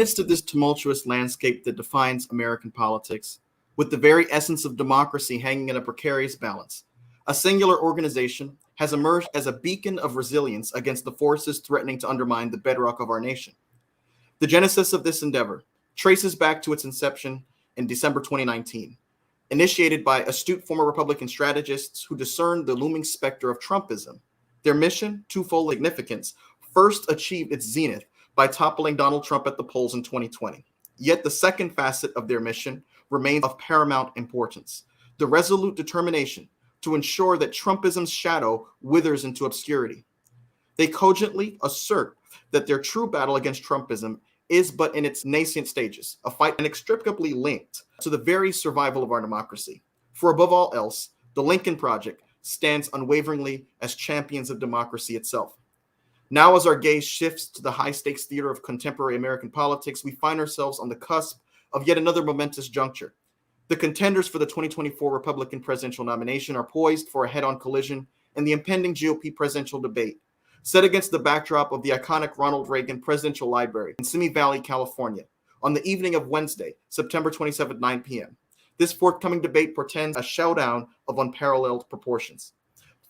midst of this tumultuous landscape that defines American politics, with the very essence of democracy hanging in a precarious balance, a singular organization has emerged as a beacon of resilience against the forces threatening to undermine the bedrock of our nation. The genesis of this endeavor traces back to its inception in December 2019, initiated by astute former Republican strategists who discerned the looming specter of Trumpism. Their mission, twofold significance, first achieved its zenith by toppling Donald Trump at the polls in 2020. Yet the second facet of their mission remains of paramount importance: the resolute determination to ensure that Trumpism's shadow withers into obscurity. They cogently assert that their true battle against Trumpism is but in its nascent stages, a fight inextricably linked to the very survival of our democracy. For above all else, the Lincoln Project stands unwaveringly as champions of democracy itself. Now, as our gaze shifts to the high-stakes theater of contemporary American politics, we find ourselves on the cusp of yet another momentous juncture. The contenders for the 2024 Republican presidential nomination are poised for a head-on collision in the impending GOP presidential debate, set against the backdrop of the iconic Ronald Reagan Presidential Library in Simi Valley, California, on the evening of Wednesday, September 27, 9 p.m. This forthcoming debate portends a showdown of unparalleled proportions.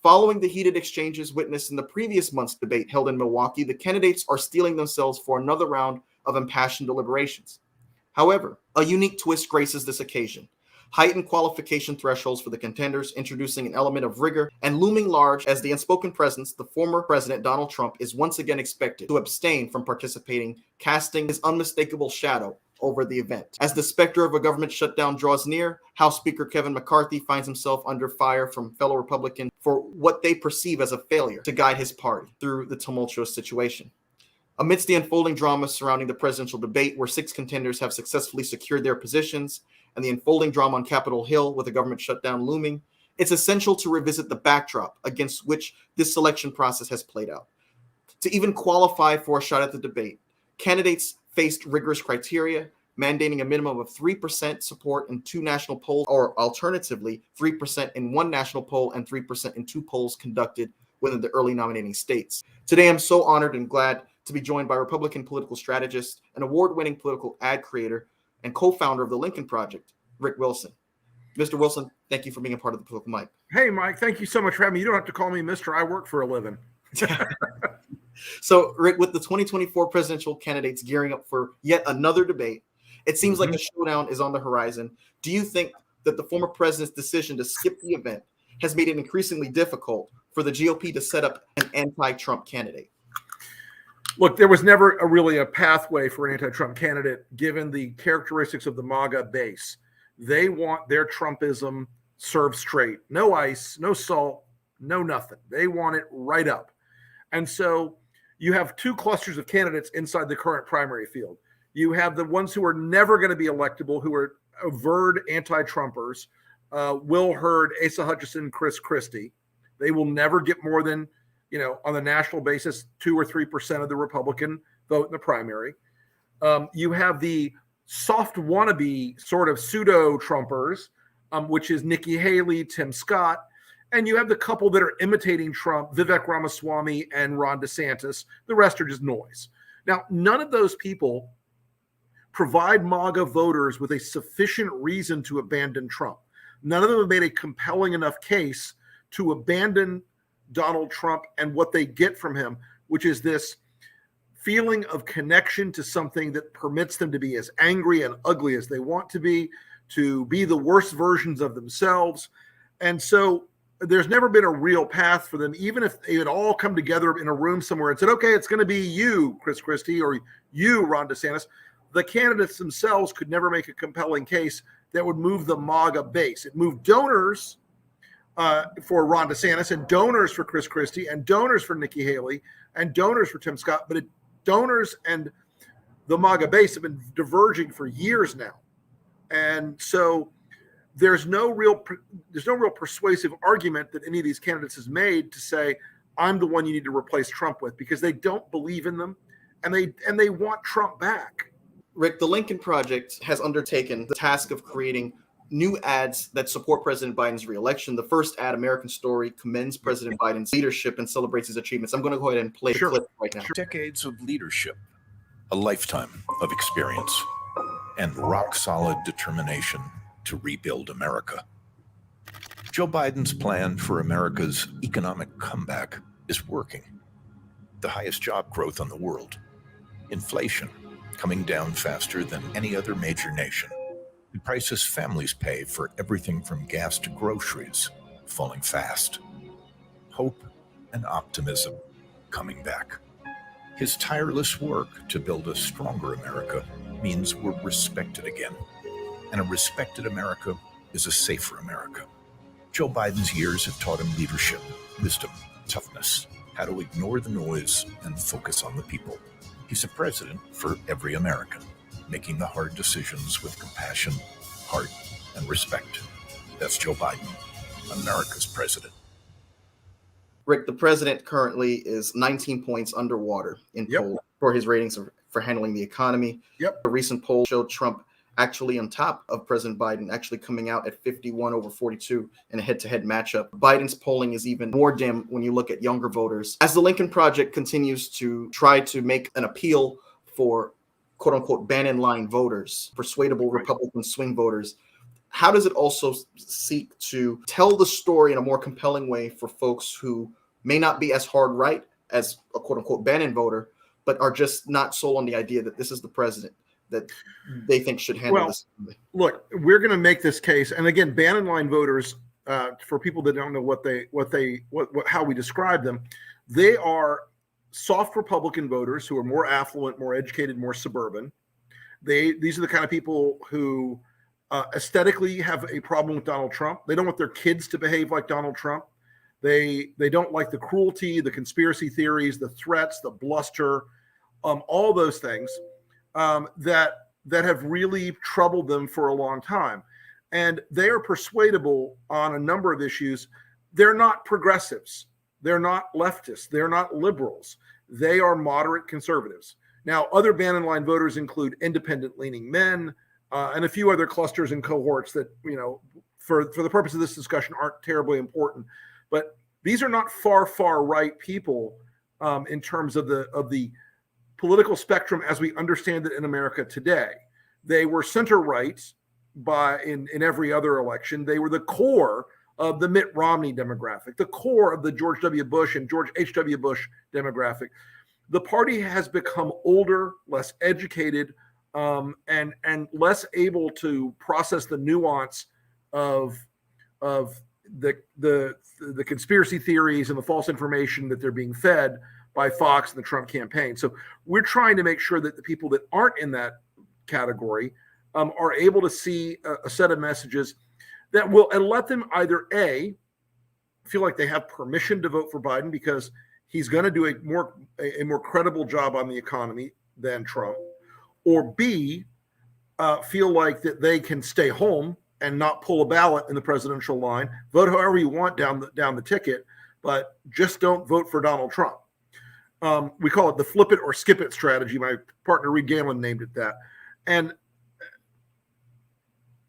Following the heated exchanges witnessed in the previous month's debate held in Milwaukee, the candidates are steeling themselves for another round of impassioned deliberations. However, a unique twist graces this occasion: heightened qualification thresholds for the contenders, introducing an element of rigor, and looming large as the unspoken presence, the former President Donald Trump is once again expected to abstain from participating, casting his unmistakable shadow over the event. As the specter of a government shutdown draws near, House Speaker Kevin McCarthy finds himself under fire from fellow Republicans for what they perceive as a failure to guide his party through the tumultuous situation. Amidst the unfolding drama surrounding the presidential debate, where 6 contenders have successfully secured their positions, and the unfolding drama on Capitol Hill with a government shutdown looming, it's essential to revisit the backdrop against which this selection process has played out. To even qualify for a shot at the debate, candidates faced rigorous criteria, mandating a minimum of 3% support in 2 national polls, or alternatively, 3% in 1 national poll and 3% in 2 polls conducted within the early nominating states. Today, I'm so honored and glad to be joined by Republican political strategist, an award-winning political ad creator, and co-founder of the Lincoln Project, Rick Wilson. Mr. Wilson, thank you for being a part of the Political Mic. Hey, Mike, thank you so much for having me. You don't have to call me Mr. I work for a living. So, Rick, with the 2024 presidential candidates gearing up for yet another debate, it seems like a showdown is on the horizon. Do you think that the former president's decision to skip the event has made it increasingly difficult for the GOP to set up an anti-Trump candidate? Look, there was never really a pathway for an anti-Trump candidate, given the characteristics of the MAGA base. They want their Trumpism served straight. No ice, no salt, no nothing. They want it right up. And so you have 2 clusters of candidates inside the current primary field. You have the ones who are never going to be electable, who are avowed anti-Trumpers, Will Hurd, Asa Hutchinson, Chris Christie. They will never get more than, on the national basis, 2 or 3% of the Republican vote in the primary. You have the soft wannabe sort of pseudo-Trumpers, which is Nikki Haley, Tim Scott. And you have the couple that are imitating Trump, Vivek Ramaswamy and Ron DeSantis. The rest are just noise. Now, none of those people provide MAGA voters with a sufficient reason to abandon Trump. None of them have made a compelling enough case to abandon Donald Trump and what they get from him, which is this feeling of connection to something that permits them to be as angry and ugly as they want to be the worst versions of themselves. And so there's never been a real path for them, even if they had all come together in a room somewhere and said, okay, it's going to be you, Chris Christie, or you, Ron DeSantis. The candidates themselves could never make a compelling case that would move the MAGA base. It moved donors for Ron DeSantis and donors for Chris Christie and donors for Nikki Haley and donors for Tim Scott, but donors and the MAGA base have been diverging for years now. And so there's no real persuasive argument that any of these candidates has made to say, I'm the one you need to replace Trump with, because they don't believe in them and they want Trump back. Rick, the Lincoln Project has undertaken the task of creating new ads that support President Biden's reelection. The first ad, American Story, commends President Biden's leadership and celebrates his achievements. I'm going to go ahead and play the clip right now. Decades of leadership, a lifetime of experience, and rock-solid determination to rebuild America. Joe Biden's plan for America's economic comeback is working. The highest job growth in the world. Inflation coming down faster than any other major nation. The prices families pay for everything from gas to groceries falling fast. Hope and optimism coming back. His tireless work to build a stronger America means we're respected again. And a respected America is a safer America. Joe Biden's years have taught him leadership, wisdom, toughness, how to ignore the noise and focus on the people. He's a president for every American, making the hard decisions with compassion, heart, and respect. That's Joe Biden, America's president. Rick, the president currently is 19 points underwater in poll for his ratings for handling the economy. A recent poll showed Trump actually on top of President Biden, actually coming out at 51 over 42 in a head-to-head matchup. Biden's polling is even more dim when you look at younger voters. As the Lincoln Project continues to try to make an appeal for quote-unquote ban-in-line voters, persuadable Republican swing voters, how does it also seek to tell the story in a more compelling way for folks who may not be as hard right as a quote-unquote ban-in voter, but are just not sold on the idea that this is the president that they think should handle this? Look, we're going to make this case, and again, ban-in-line voters, for people that don't know how we describe them, they are soft Republican voters who are more affluent, more educated, more suburban. These are the kind of people who aesthetically have a problem with Donald Trump. They don't want their kids to behave like Donald Trump. They don't like the cruelty, the conspiracy theories, the threats, the bluster, all those things that have really troubled them for a long time. And they are persuadable on a number of issues. They're not progressives. They're not leftists. They're not liberals. They are moderate conservatives. Now, other ban-in-line voters include independent-leaning men and a few other clusters and cohorts that, for the purpose of this discussion, aren't terribly important. But these are not far right people in terms of the political spectrum as we understand it in America today. They were center right in every other election. They were the core of the Mitt Romney demographic, the core of the George W. Bush and George H.W. Bush demographic. The party has become older, less educated, and less able to process the nuance of the conspiracy theories and the false information that they're being fed by Fox and the Trump campaign. So we're trying to make sure that the people that aren't in that category are able to see a set of messages that will let them either A, feel like they have permission to vote for Biden because he's going to do a more credible job on the economy than Trump, or B, feel like that they can stay home and not pull a ballot in the presidential line, vote however you want down the ticket, but just don't vote for Donald Trump. We call it the flip it or skip it strategy. My partner Reed Galen named it that. And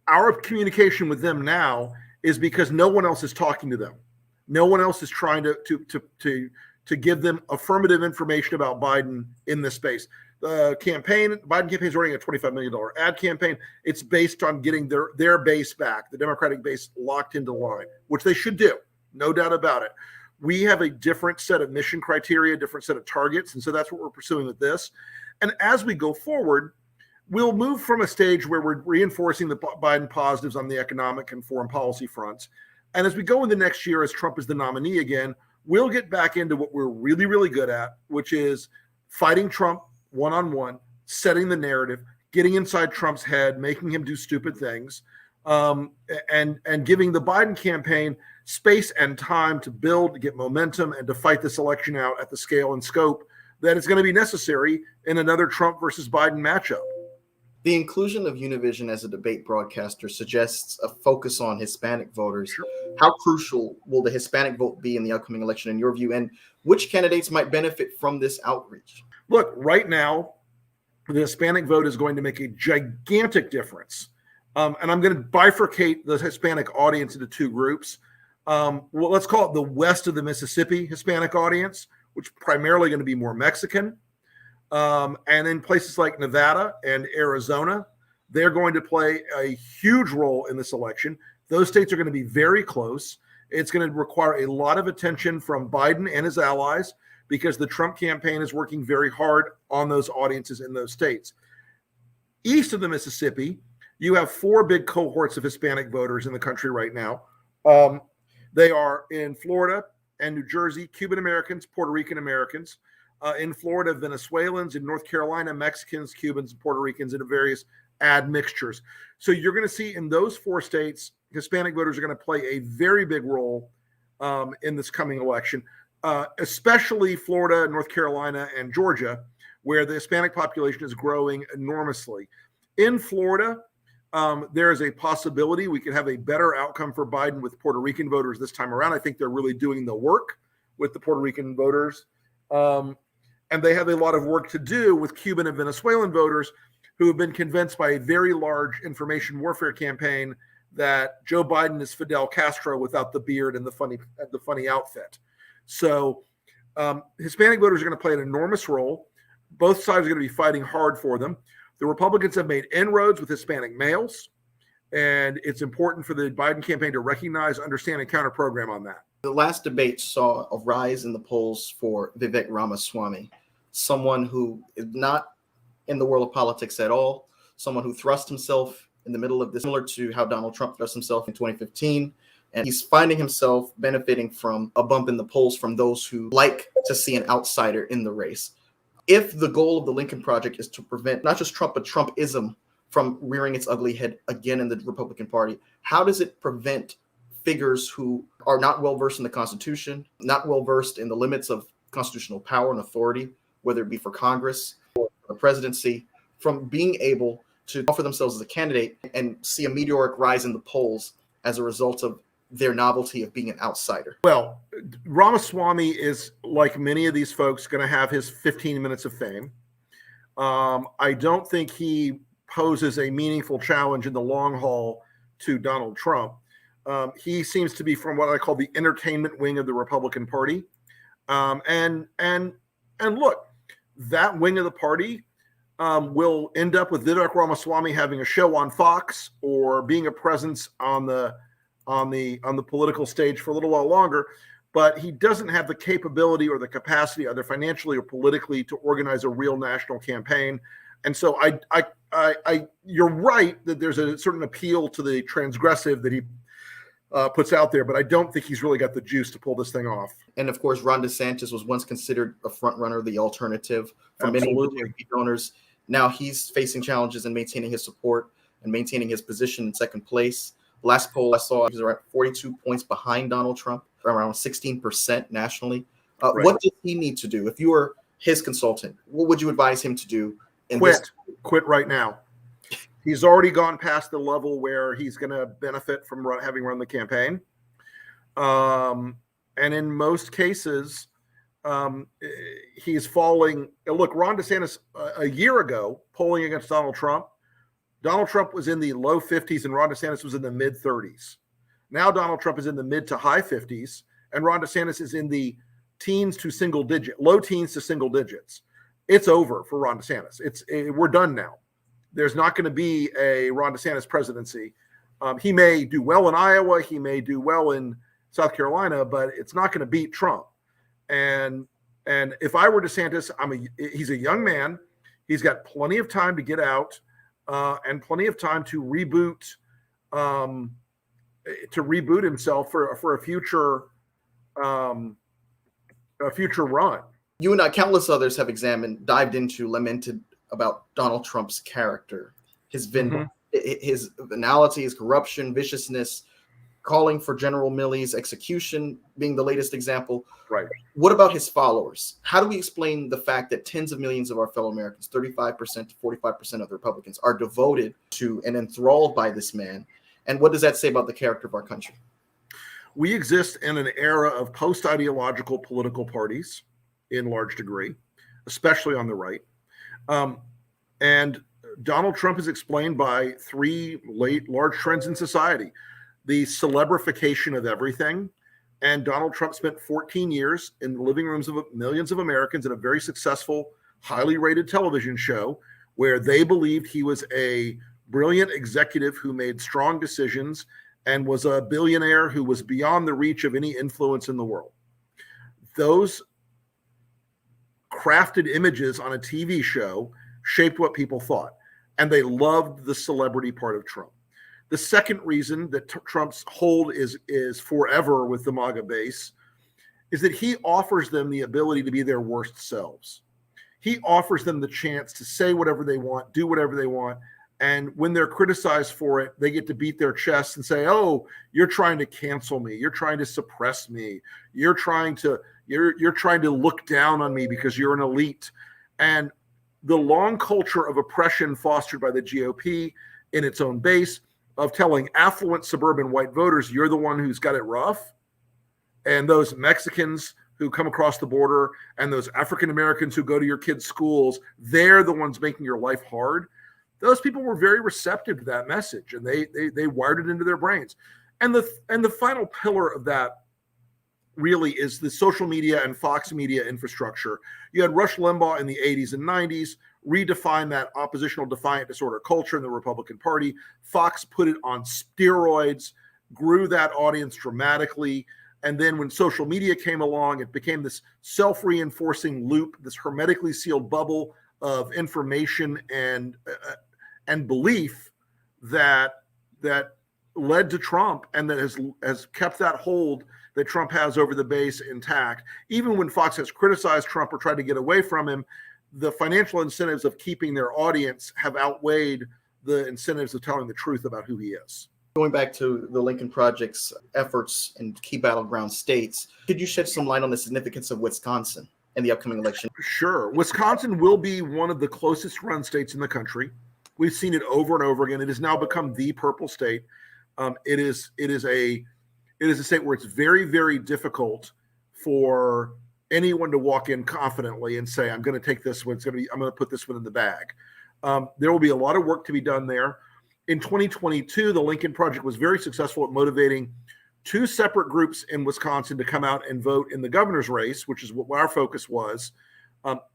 our communication with them now is because no one else is talking to them. No one else is trying to give them affirmative information about Biden in this space. The Biden campaign is running a $25 million ad campaign. It's based on getting their base back, the Democratic base locked into line, which they should do, no doubt about it. We have a different set of mission criteria, different set of targets, and so that's what we're pursuing with this. And as we go forward, we'll move from a stage where we're reinforcing the Biden positives on the economic and foreign policy fronts. And as we go into next year, as Trump is the nominee again, we'll get back into what we're really, really good at, which is fighting Trump one-on-one, setting the narrative, getting inside Trump's head, making him do stupid things, and giving the Biden campaign space and time to build, to get momentum, and to fight this election out at the scale and scope that is going to be necessary in another Trump versus Biden matchup. The inclusion of Univision as a debate broadcaster suggests a focus on Hispanic voters. Sure. How crucial will the Hispanic vote be in the upcoming election, in your view, and which candidates might benefit from this outreach? Look, right now, the Hispanic vote is going to make a gigantic difference. And I'm going to bifurcate the Hispanic audience into two groups. Well, let's call it the west of the Mississippi Hispanic audience, which is primarily going to be more Mexican. And in places like Nevada and Arizona, they're going to play a huge role in this election. Those states are going to be very close. It's going to require a lot of attention from Biden and his allies because the Trump campaign is working very hard on those audiences in those states. East of the Mississippi, you have 4 big cohorts of Hispanic voters in the country right now. They are in Florida and New Jersey, Cuban Americans, Puerto Rican Americans. In Florida, Venezuelans. In North Carolina, Mexicans, Cubans, and Puerto Ricans, and various admixtures. So you're going to see in those 4 states, Hispanic voters are going to play a very big role in this coming election, especially Florida, North Carolina, and Georgia, where the Hispanic population is growing enormously. In Florida, there is a possibility we could have a better outcome for Biden with Puerto Rican voters this time around. I think they're really doing the work with the Puerto Rican voters. And they have a lot of work to do with Cuban and Venezuelan voters who have been convinced by a very large information warfare campaign that Joe Biden is Fidel Castro without the beard and the funny outfit. So Hispanic voters are going to play an enormous role. Both sides are going to be fighting hard for them. The Republicans have made inroads with Hispanic males, and it's important for the Biden campaign to recognize, understand, and counter program on that. The last debate saw a rise in the polls for Vivek Ramaswamy, someone who is not in the world of politics at all, someone who thrust himself in the middle of this, similar to how Donald Trump thrust himself in 2015. And he's finding himself benefiting from a bump in the polls from those who like to see an outsider in the race. If the goal of the Lincoln Project is to prevent not just Trump, but Trumpism from rearing its ugly head again in the Republican Party, how does it prevent figures who are not well-versed in the Constitution, not well-versed in the limits of constitutional power and authority, whether it be for Congress or the presidency, from being able to offer themselves as a candidate and see a meteoric rise in the polls as a result of their novelty of being an outsider? Well, Ramaswamy is, like many of these folks, going to have his 15 minutes of fame. I don't think he poses a meaningful challenge in the long haul to Donald Trump. He seems to be from what I call the entertainment wing of the Republican Party. And look, that wing of the party will end up with Vivek Ramaswamy having a show on Fox or being a presence on the political stage for a little while longer, but he doesn't have the capability or the capacity, either financially or politically, to organize a real national campaign. And so you're right that there's a certain appeal to the transgressive that he puts out there, but I don't think he's really got the juice to pull this thing off. And of course, Ron DeSantis was once considered a front runner, the alternative for Absolutely. many GOP donors. Now he's facing challenges in maintaining his support and maintaining his position in second place. Last poll I saw, he was around 42 points behind Donald Trump, around 16% nationally. Right. What does he need to do? If you were his consultant, what would you advise him to do? Quit right now. He's already gone past the level where he's going to benefit from having run the campaign. And in most cases, he's falling. Look, Ron DeSantis, a year ago, polling against Donald Trump was in the low 50s and Ron DeSantis was in the mid 30s. Now Donald Trump is in the mid to high 50s and Ron DeSantis is in the low teens to single digits. It's over for Ron DeSantis. We're done now. There's not going to be a Ron DeSantis presidency. He may do well in Iowa. He may do well in South Carolina, but it's not going to beat Trump. And if I were DeSantis, he's a young man. He's got plenty of time to get out and plenty of time to reboot himself for a future run. You and countless others have dived into, lamented about Donald Trump's character, his his venality, his corruption, viciousness, calling for General Milley's execution being the latest example. Right. What about his followers? How do we explain the fact that tens of millions of our fellow Americans, 35% to 45% of the Republicans, are devoted to and enthralled by this man? And what does that say about the character of our country? We exist in an era of post-ideological political parties in large degree, especially on the right. And Donald Trump is explained by three large trends in society: the celebrification of everything. And Donald Trump spent 14 years in the living rooms of millions of Americans in a very successful highly rated television show where they believed he was a brilliant executive who made strong decisions and was a billionaire who was beyond the reach of any influence in the world. Those crafted images on a TV show shaped what people thought, and they loved the celebrity part of Trump. The second reason that Trump's hold is forever with the MAGA base is that he offers them the ability to be their worst selves. He offers them the chance to say whatever they want, do whatever they want, and when they're criticized for it, they get to beat their chests and say, "Oh, you're trying to cancel me. You're trying to suppress me. You're trying to look down on me because you're an elite." And the long culture of oppression fostered by the GOP in its own base of telling affluent suburban white voters, "You're the one who's got it rough," and those Mexicans who come across the border and those African Americans who go to your kids' schools, they're the ones making your life hard. Those people were very receptive to that message, and they wired it into their brains. And the final pillar of that really is the social media and Fox media infrastructure. You had Rush Limbaugh in the 80s and 90s redefine that oppositional defiant disorder culture in the Republican Party. Fox put it on steroids, grew that audience dramatically. And then when social media came along, it became this self-reinforcing loop, this hermetically sealed bubble of information and belief that led to Trump, and that has kept that hold that Trump has over the base intact. Even when Fox has criticized Trump or tried to get away from him, the financial incentives of keeping their audience have outweighed the incentives of telling the truth about who he is. Going back to the Lincoln Project's efforts in key battleground states, could you shed some light on the significance of Wisconsin in the upcoming election? Sure. Wisconsin will be one of the closest run states in the country. We've seen it over and over again. It has now become the purple state. It is a state where it's very, very difficult for anyone to walk in confidently and say, "I'm going to take this one. I'm going to put this one in the bag." There will be a lot of work to be done there. In 2022, the Lincoln Project was very successful at motivating two separate groups in Wisconsin to come out and vote in the governor's race, which is what our focus was.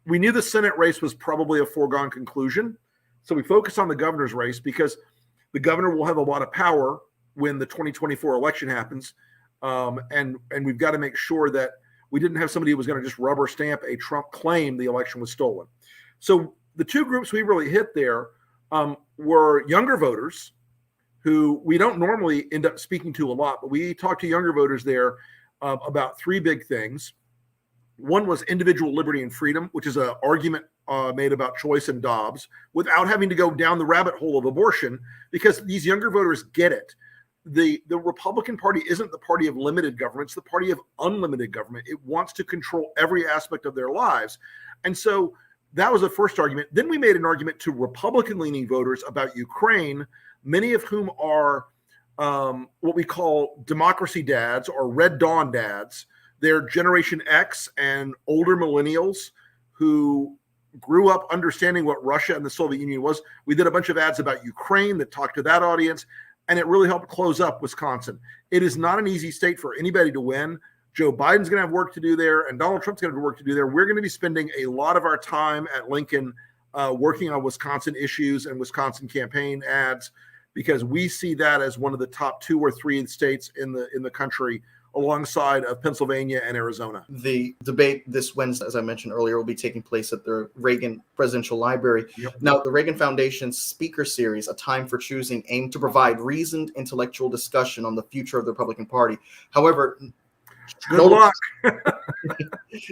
We knew the Senate race was probably a foregone conclusion, so we focused on the governor's race because the governor will have a lot of power when the 2024 election happens, and we've got to make sure that we didn't have somebody who was going to just rubber stamp a Trump claim the election was stolen. So the two groups we really hit there were younger voters who we don't normally end up speaking to a lot, but we talked to younger voters there about three big things. One was individual liberty and freedom, which is an argument made about choice and Dobbs without having to go down the rabbit hole of abortion, because these younger voters get it. The Republican Party isn't the party of limited government. It's the party of unlimited government. It wants to control every aspect of their lives. And so that was the first argument. Then we made an argument to Republican-leaning voters about Ukraine, many of whom are what we call democracy dads or Red Dawn dads. They're Generation X and older millennials who grew up understanding what Russia and the Soviet Union was. We did a bunch of ads about Ukraine that talked to that audience, and it really helped close up Wisconsin. It is not an easy state for anybody to win. Joe Biden's going to have work to do there, and Donald Trump's going to have work to do there. We're going to be spending a lot of our time at Lincoln working on Wisconsin issues and Wisconsin campaign ads, because we see that as one of the top 2 or 3 states in the country, alongside of Pennsylvania and Arizona. The debate this Wednesday, as I mentioned earlier, will be taking place at the Reagan Presidential Library. Yep. Now, the Reagan Foundation's speaker series, A Time for Choosing, aimed to provide reasoned intellectual discussion on the future of the Republican Party. However, good luck.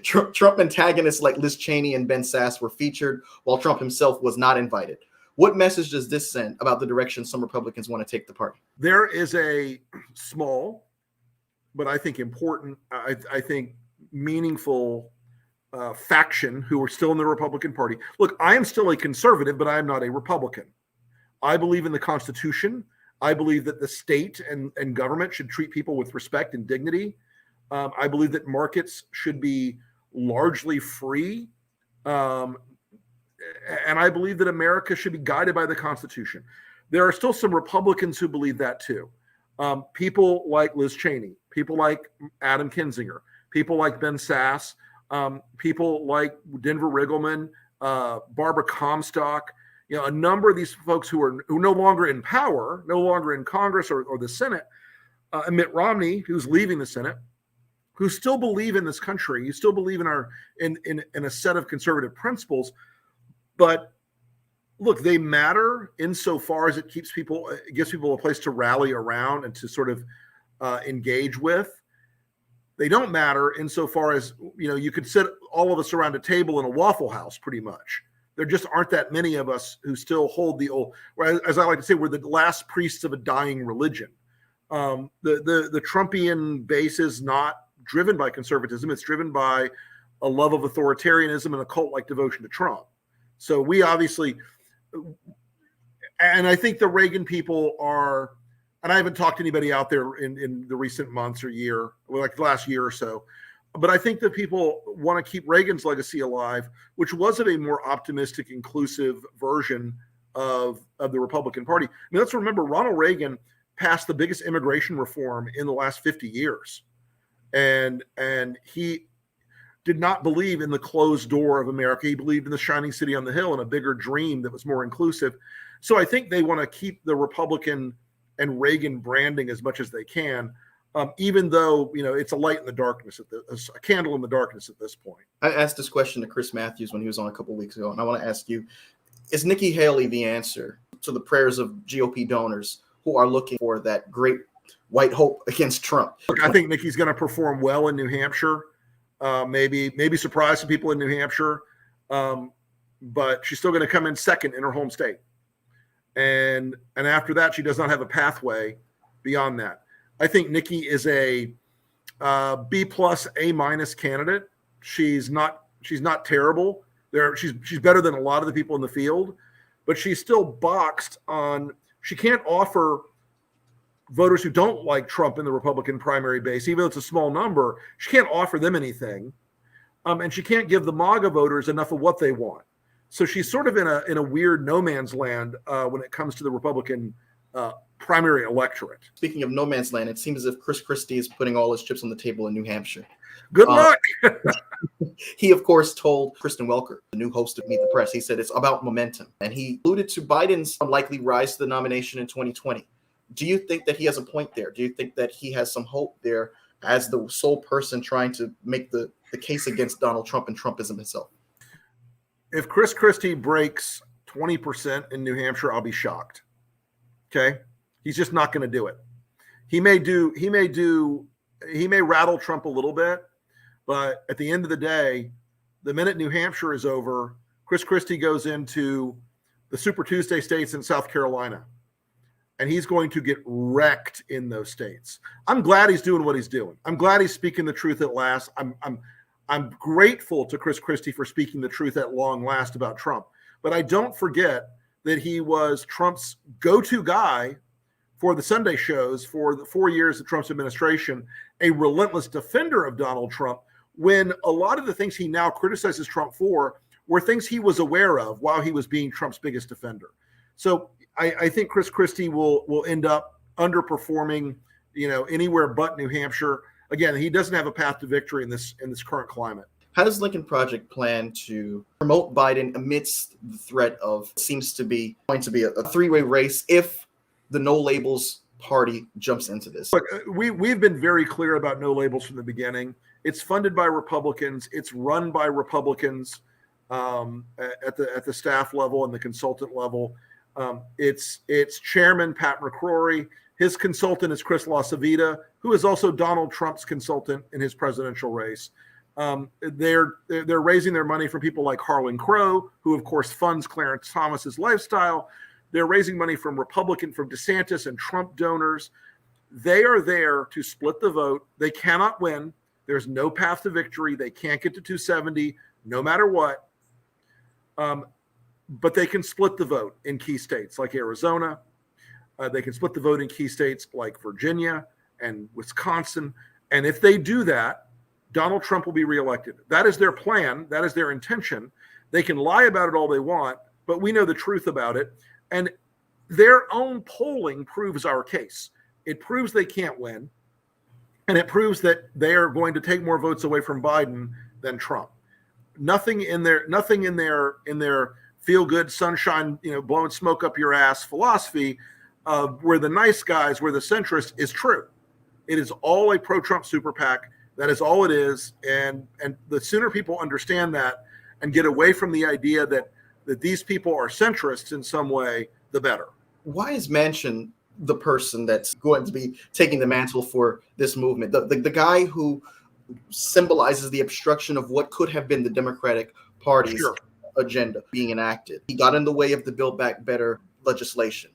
Trump antagonists like Liz Cheney and Ben Sasse were featured, while Trump himself was not invited. What message does this send about the direction some Republicans want to take the party? There is a small, but I think important, I think meaningful faction who are still in the Republican Party. Look, I am still a conservative, but I am not a Republican. I believe in the Constitution. I believe that the state and government should treat people with respect and dignity. I believe that markets should be largely free. And I believe that America should be guided by the Constitution. There are still some Republicans who believe that too. People like Liz Cheney, people like Adam Kinzinger, people like Ben Sasse, people like Denver Riggleman, Barbara Comstock, a number of these folks who are no longer in power, no longer in Congress or the Senate, and Mitt Romney, who's leaving the Senate, who still believe in this country, you still believe in a set of conservative principles, but look, they matter insofar as it gives people a place to rally around and to sort of engage with. They don't matter insofar as, you could sit all of us around a table in a Waffle House pretty much. There just aren't that many of us who still hold the old, as I like to say, we're the last priests of a dying religion. The Trumpian base is not driven by conservatism. It's driven by a love of authoritarianism and a cult-like devotion to Trump. So we obviously, and I think the Reagan people are, and I haven't talked to anybody out there in the recent months or year, like the last year or so, but I think that people want to keep Reagan's legacy alive, which was of a more optimistic, inclusive version of the Republican Party. I mean, let's remember Ronald Reagan passed the biggest immigration reform in the last 50 years. And he did not believe in the closed door of America. He believed in the shining city on the hill and a bigger dream that was more inclusive. So I think they want to keep the Republican and Reagan branding as much as they can, even though, it's a light in the darkness, a candle in the darkness at this point. I asked this question to Chris Matthews when he was on a couple of weeks ago, and I want to ask you, is Nikki Haley the answer to the prayers of GOP donors who are looking for that great white hope against Trump? Look, I think Nikki's going to perform well in New Hampshire. Maybe surprise some people in New Hampshire, but she's still going to come in second in her home state. And after that, she does not have a pathway beyond that. I think Nikki is a B+, A- candidate. She's not terrible. She's better than a lot of the people in the field, but she's still boxed on. She can't offer voters who don't like Trump in the Republican primary base, even though it's a small number. She can't offer them anything, and she can't give the MAGA voters enough of what they want. So she's sort of in a weird no man's land when it comes to the Republican primary electorate. Speaking of no man's land, it seems as if Chris Christie is putting all his chips on the table in New Hampshire. Good luck. He, of course, told Kristen Welker, the new host of Meet the Press, he said it's about momentum. And he alluded to Biden's unlikely rise to the nomination in 2020. Do you think that he has a point there? Do you think that he has some hope there as the sole person trying to make the case against Donald Trump and Trumpism himself? If Chris Christie breaks 20% in New Hampshire, I'll be shocked. Okay? He's just not going to do it. He may rattle Trump a little bit, but at the end of the day, the minute New Hampshire is over, Chris Christie goes into the Super Tuesday states in South Carolina, and he's going to get wrecked in those states. I'm glad he's doing what he's doing. I'm glad he's speaking the truth at last. I'm grateful to Chris Christie for speaking the truth at long last about Trump. But I don't forget that he was Trump's go-to guy for the Sunday shows for the 4 years of Trump's administration, a relentless defender of Donald Trump, when a lot of the things he now criticizes Trump for were things he was aware of while he was being Trump's biggest defender. So I think Chris Christie will end up underperforming, anywhere but New Hampshire. Again, he doesn't have a path to victory in this current climate. How does Lincoln Project plan to promote Biden amidst the threat of seems to be going to be a three-way race if the No Labels party jumps into this? Look, we've been very clear about No Labels from the beginning. It's funded by Republicans. It's run by Republicans at the staff level and the consultant level. Its chairman, Pat McCrory. His consultant is Chris LaCivita, who is also Donald Trump's consultant in his presidential race. They're raising their money from people like Harlan Crow, who of course funds Clarence Thomas's lifestyle. They're raising money from DeSantis and Trump donors. They are there to split the vote. They cannot win. There's no path to victory. They can't get to 270, no matter what. But they can split the vote in key states like Arizona. They can split the vote in key states like Virginia and Wisconsin. And if they do that, Donald Trump will be reelected. That is their plan. That is their intention. They can lie about it all they want, but we know the truth about it. And their own polling proves our case. It proves they can't win. And it proves that they are going to take more votes away from Biden than Trump. nothing in their feel good sunshine, blowing smoke up your ass philosophy of where the nice guys, where the centrist is true. It is all a pro-Trump super PAC. That is all it is. And the sooner people understand that and get away from the idea that these people are centrists in some way, the better. Why is Manchin the person that's going to be taking the mantle for this movement? The guy who symbolizes the obstruction of what could have been the Democratic Party's agenda being enacted. He got in the way of the Build Back Better legislation.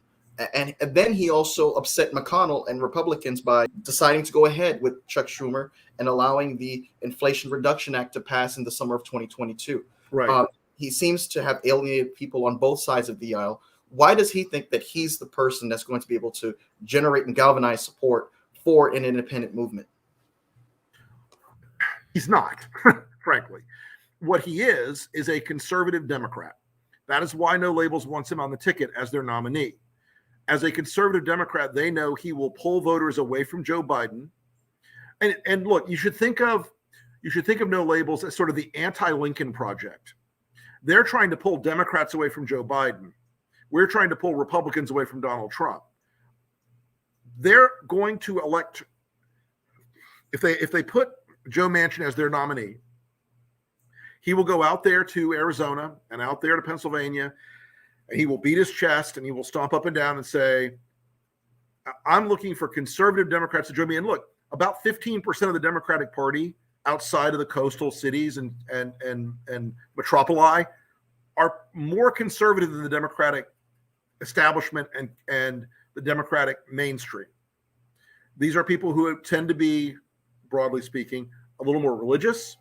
And then he also upset McConnell and Republicans by deciding to go ahead with Chuck Schumer and allowing the Inflation Reduction Act to pass in the summer of 2022. Right. He seems to have alienated people on both sides of the aisle. Why does he think that he's the person that's going to be able to generate and galvanize support for an independent movement? He's not, frankly. What he is a conservative Democrat. That is why No Labels wants him on the ticket as their nominee. As a conservative Democrat, they know he will pull voters away from Joe Biden. And look, you should think of No Labels as sort of the anti-Lincoln project. They're trying to pull Democrats away from Joe Biden. We're trying to pull Republicans away from Donald Trump. They're going to elect, if they put Joe Manchin as their nominee, he will go out there to Arizona and out there to Pennsylvania, and he will beat his chest and he will stomp up and down and say, I'm looking for conservative Democrats to join me. And look, about 15% of the Democratic Party outside of the coastal cities and metropoli are more conservative than the Democratic establishment and the Democratic mainstream. These are people who tend to be, broadly speaking, a little more religious,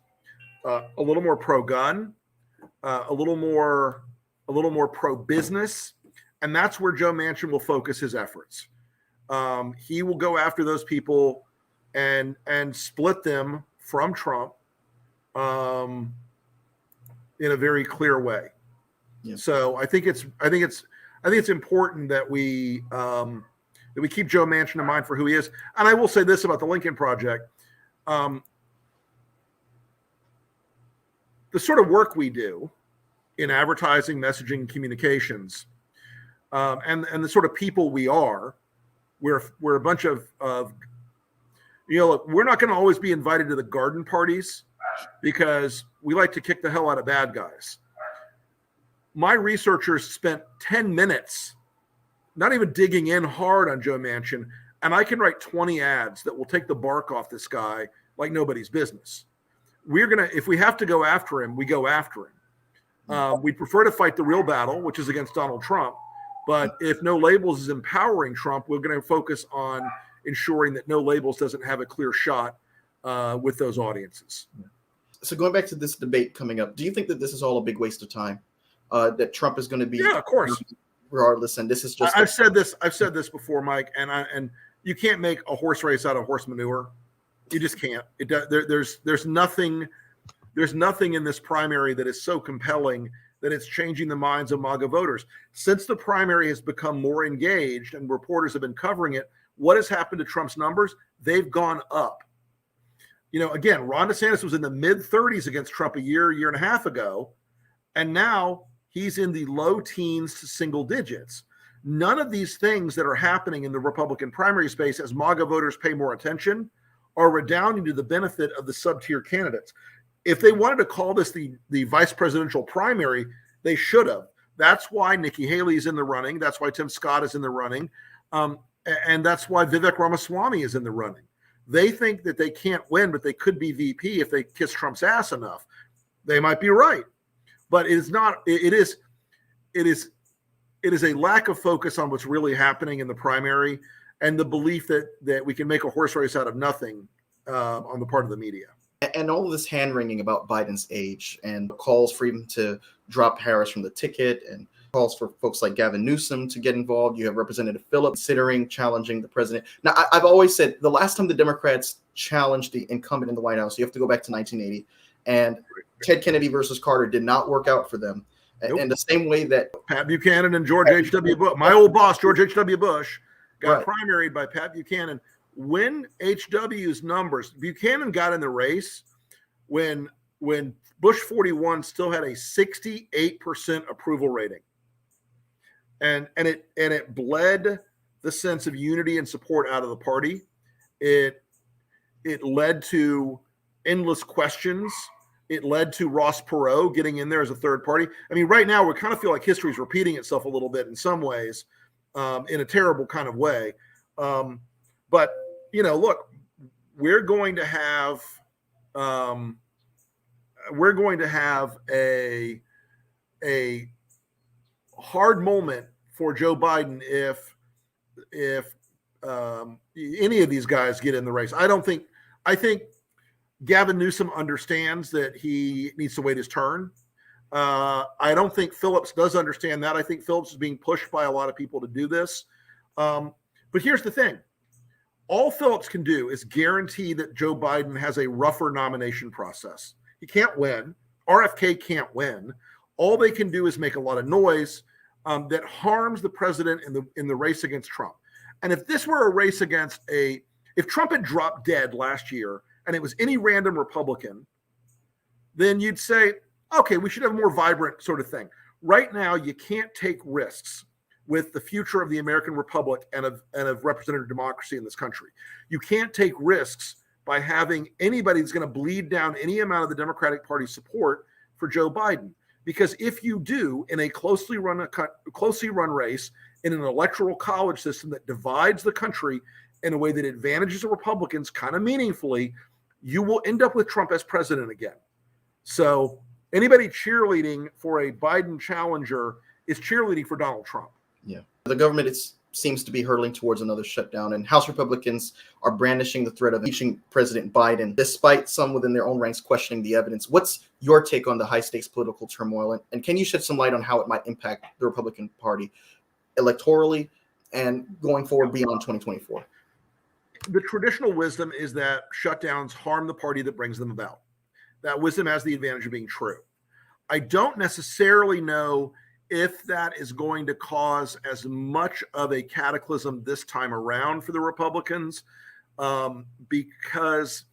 a little more pro-gun, a little more pro-business, and that's where Joe Manchin will focus his efforts. He will go after those people and split them from Trump in a very clear way. Yeah. So I think it's important that we keep Joe Manchin in mind for who he is. And I will say this about the Lincoln Project. The sort of work we do in advertising, messaging, communications, and the sort of people we are, we're a bunch of look, we're not going to always be invited to the garden parties because we like to kick the hell out of bad guys. My researchers spent 10 minutes not even digging in hard on Joe Manchin, and I can write 20 ads that will take the bark off this guy like nobody's business. If we have to go after him, we go after him. We prefer to fight the real battle, which is against Donald Trump. But if No Labels is empowering Trump, we're going to focus on ensuring that No Labels doesn't have a clear shot with those audiences. So going back to this debate coming up, do you think that this is all a big waste of time? That Trump is going to be, yeah, of course, regardless, and this is just. I've said this before, Mike, and you can't make a horse race out of horse manure. You just can't. There's nothing in this primary that is so compelling that it's changing the minds of MAGA voters. Since the primary has become more engaged and reporters have been covering it, what has happened to Trump's numbers? They've gone up. Again, Ron DeSantis was in the mid-30s against Trump a year and a half ago, and now he's in the low teens to single digits. None of these things that are happening in the Republican primary space as MAGA voters pay more attention are redounding to the benefit of the sub-tier candidates. If they wanted to call this the vice presidential primary, they should have. That's why Nikki Haley is in the running. That's why Tim Scott is in the running. And that's why Vivek Ramaswamy is in the running. They think that they can't win, but they could be VP if they kiss Trump's ass enough. They might be right. But it is not. It is a lack of focus on what's really happening in the primary and the belief that we can make a horse race out of nothing on the part of the media. And all of this hand-wringing about Biden's age and calls for him to drop Harris from the ticket and calls for folks like Gavin Newsom to get involved. You have Representative Phillips considering challenging the president. Now, I've always said the last time the Democrats challenged the incumbent in the White House, you have to go back to 1980. And Ted Kennedy versus Carter did not work out for them. Nope. And the same way that Pat Buchanan and George H.W. Bush, my old boss, George H.W. Bush, got primaried by Pat Buchanan. When H.W.'s numbers, Buchanan got in the race when when Bush 41 still had a 68% approval rating. And it bled the sense of unity and support out of the party. It led to endless questions. It led to Ross Perot getting in there as a third party. I mean, right now we kind of feel like history is repeating itself a little bit in some ways, in a terrible kind of way. But look, we're going to have a hard moment for Joe Biden if any of these guys get in the race. I think Gavin Newsom understands that he needs to wait his turn. I don't think Phillips does understand that. I think Phillips is being pushed by a lot of people to do this. But here's the thing. All Phillips can do is guarantee that Joe Biden has a rougher nomination process. He can't win. RFK can't win. All they can do is make a lot of noise that harms the president in the race against Trump. And if this were a race against if Trump had dropped dead last year and it was any random Republican, then you'd say, okay, we should have a more vibrant sort of thing. Right now, you can't take risks with the future of the American Republic and of representative democracy in this country. You can't take risks by having anybody that's going to bleed down any amount of the Democratic Party's support for Joe Biden. Because if you do, in a closely run race, in an electoral college system that divides the country in a way that advantages the Republicans kind of meaningfully, you will end up with Trump as president again. So anybody cheerleading for a Biden challenger is cheerleading for Donald Trump. Yeah. The government seems to be hurtling towards another shutdown, and House Republicans are brandishing the threat of impeaching President Biden, despite some within their own ranks questioning the evidence. What's your take on the high-stakes political turmoil, and can you shed some light on how it might impact the Republican Party electorally and going forward beyond 2024? The traditional wisdom is that shutdowns harm the party that brings them about. That wisdom has the advantage of being true. I don't necessarily know if that is going to cause as much of a cataclysm this time around for the Republicans, because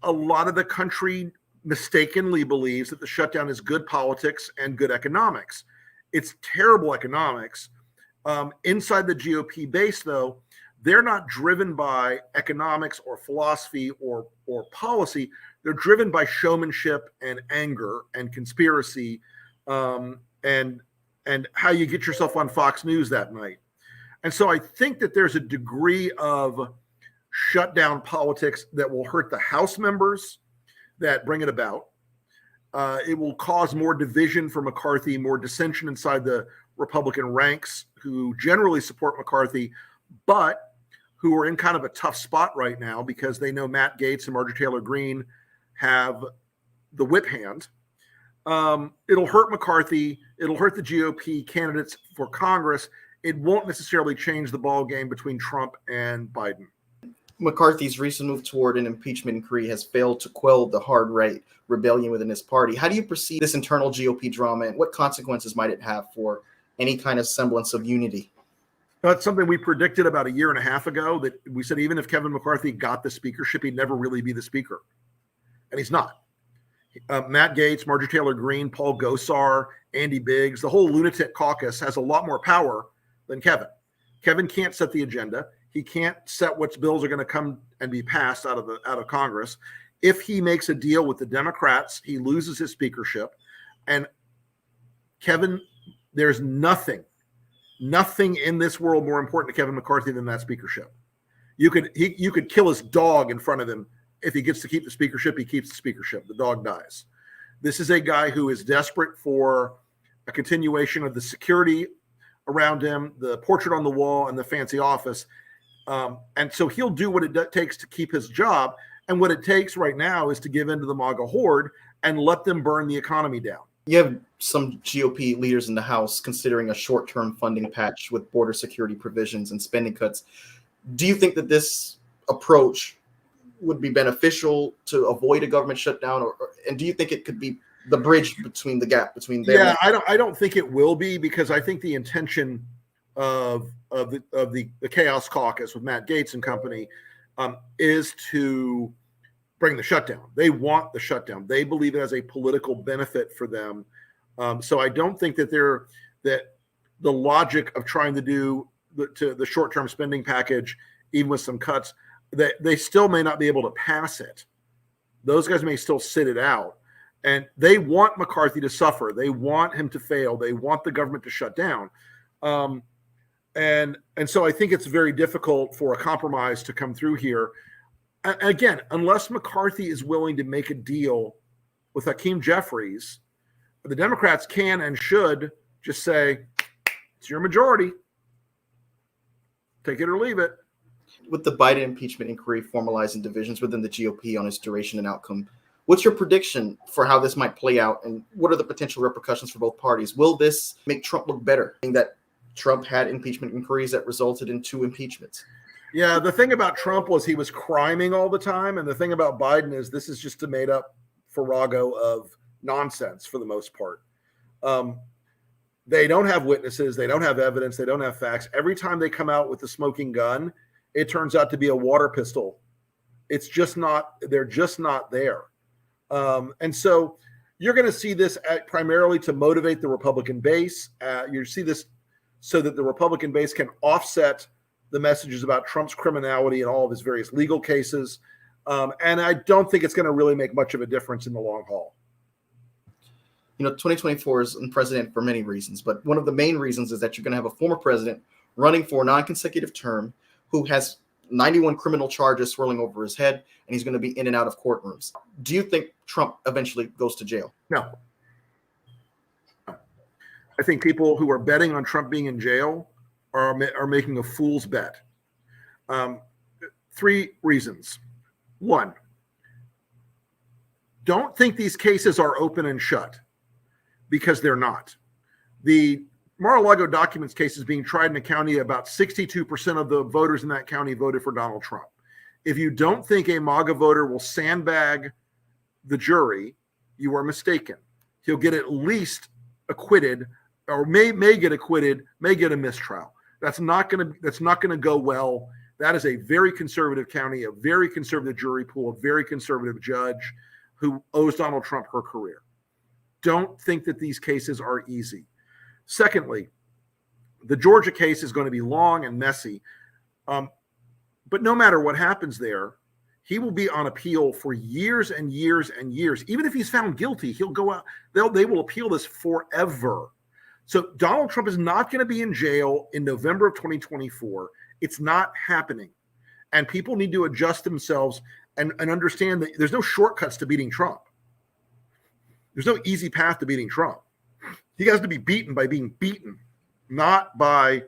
a lot of the country mistakenly believes that the shutdown is good politics and good economics. It's terrible economics. Inside the GOP base, though, they're not driven by economics or philosophy or policy. They're driven by showmanship and anger and conspiracy, and how you get yourself on Fox News that night. And so I think that there's a degree of shutdown politics that will hurt the House members that bring it about. It will cause more division for McCarthy, more dissension inside the Republican ranks who generally support McCarthy, but who are in kind of a tough spot right now because they know Matt Gaetz and Marjorie Taylor Greene have the whip hand. It'll hurt McCarthy. It'll hurt the GOP candidates for Congress. It won't necessarily change the ball game between Trump and Biden. McCarthy's recent move toward an impeachment inquiry has failed to quell the hard right rebellion within his party. How do you perceive this internal GOP drama, and what consequences might it have for any kind of semblance of unity? That's something we predicted about a year and a half ago, that we said even if Kevin McCarthy got the speakership, he'd never really be the speaker. And he's not. Matt Gaetz, Marjorie Taylor Greene, Paul Gosar, Andy Biggs, the whole lunatic caucus has a lot more power than Kevin. Kevin can't set the agenda. He can't set which bills are going to come and be passed out of Congress. If he makes a deal with the Democrats, he loses his speakership. And Kevin, there's nothing in this world more important to Kevin McCarthy than that speakership. You could kill his dog in front of him. If he gets to keep the speakership, he keeps the speakership. The dog dies. This is a guy who is desperate for a continuation of the security around him, the portrait on the wall, and the fancy office. And so he'll do what it takes to keep his job. And what it takes right now is to give in to the MAGA horde and let them burn the economy down. You have some GOP leaders in the House considering a short-term funding patch with border security provisions and spending cuts. Do you think that this approach would be beneficial to avoid a government shutdown, and do you think it could be the bridge between the gap between them? Yeah, I don't think it will be, because I think the intention of the Chaos Caucus with Matt Gaetz and company is to bring the shutdown. They want the shutdown. They believe it has a political benefit for them. So I don't think that the logic of trying to do the short-term spending package, even with some cuts, that they still may not be able to pass it. Those guys may still sit it out. And they want McCarthy to suffer. They want him to fail. They want the government to shut down. And so I think it's very difficult for a compromise to come through here. Again, unless McCarthy is willing to make a deal with Hakeem Jeffries, the Democrats can and should just say, it's your majority. Take it or leave it. With the Biden impeachment inquiry formalizing divisions within the GOP on its duration and outcome, what's your prediction for how this might play out, and what are the potential repercussions for both parties? Will this make Trump look better, being that Trump had impeachment inquiries that resulted in 2 impeachments? Yeah, the thing about Trump was he was criming all the time, and the thing about Biden is this is just a made-up farrago of nonsense for the most part. They don't have witnesses. They don't have evidence. They don't have facts. Every time they come out with the smoking gun, it turns out to be a water pistol. It's just not, they're just not there. And so you're going to see this primarily to motivate the Republican base. You see this so that the Republican base can offset the messages about Trump's criminality and all of his various legal cases. And I don't think it's going to really make much of a difference in the long haul. 2024 is unprecedented for many reasons, but one of the main reasons is that you're going to have a former president running for a non-consecutive term who has 91 criminal charges swirling over his head, and he's going to be in and out of courtrooms. Do you think Trump eventually goes to jail? No. I think people who are betting on Trump being in jail are making a fool's bet. 3 reasons. 1, don't think these cases are open and shut, because they're not. The Mar-a-Lago documents case is being tried in a county. About 62% of the voters in that county voted for Donald Trump. If you don't think a MAGA voter will sandbag the jury, you are mistaken. He'll get at least acquitted, or may get acquitted, may get a mistrial. That's not going to go well. That is a very conservative county, a very conservative jury pool, a very conservative judge who owes Donald Trump her career. Don't think that these cases are easy. Secondly, the Georgia case is going to be long and messy. But no matter what happens there, he will be on appeal for years and years and years. Even if he's found guilty, he'll go out. They will appeal this forever. So Donald Trump is not going to be in jail in November of 2024. It's not happening. And people need to adjust themselves and understand that there's no shortcuts to beating Trump. There's no easy path to beating Trump. He has to be beaten by being beaten, not by